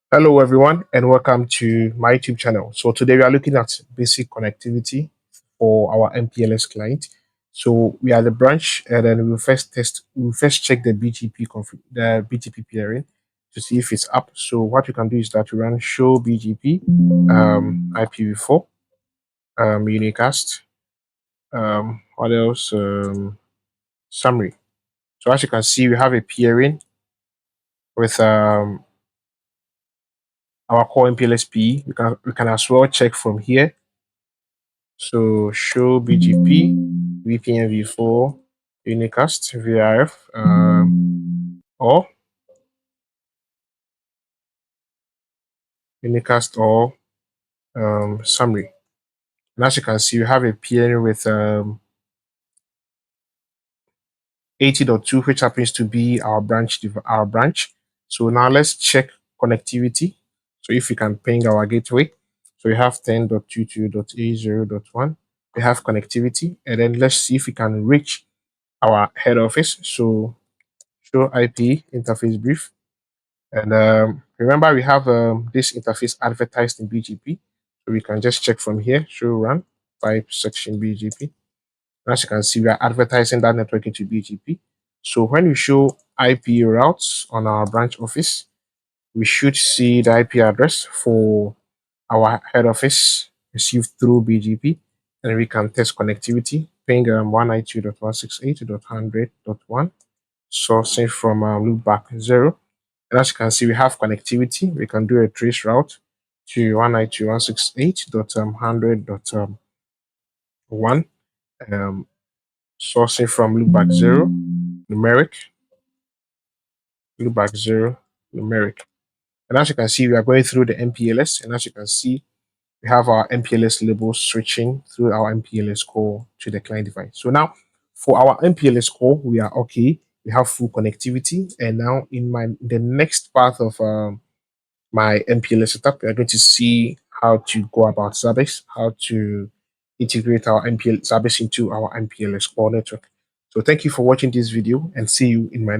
Hello everyone and welcome to my YouTube channel. So today we are looking at basic connectivity for our MPLS client. So we are the branch and then we'll first check the BGP peering to see if it's up. So what you can do is that you run show BGP IPv4 unicast what else summary. So as you can see we have a peering with our core MPLS PE. We can as well check from here. So show BGP, VPN v4, unicast, VRF, or unicast or summary. And as you can see, we have a peering with 80.2, which happens to be our branch. So now let's check connectivity. So if we can ping our gateway, so we have 10.22.80.1. We have connectivity, and then let's see if we can reach our head office. So show IP interface brief. And remember, we have this interface advertised in BGP. So we can just check from here, show run, pipe section BGP. As you can see, we are advertising that network into BGP. So when we show IP routes on our branch office, we should see the IP address for our head office received through BGP. And we can test connectivity, ping 192.168.100.1, sourcing from loopback 0. And as you can see, we have connectivity. We can do a trace route to 192.168.100.1, sourcing from loopback 0, numeric, loopback 0, numeric. And as you can see, we are going through the MPLS. And as you can see, we have our MPLS labels switching through our MPLS core to the client device. So now, for our MPLS core, we are okay. We have full connectivity. And now, in the next part of my MPLS setup, we are going to see how to go about service, how to integrate our MPLS service into our MPLS core network. So thank you for watching this video and see you in my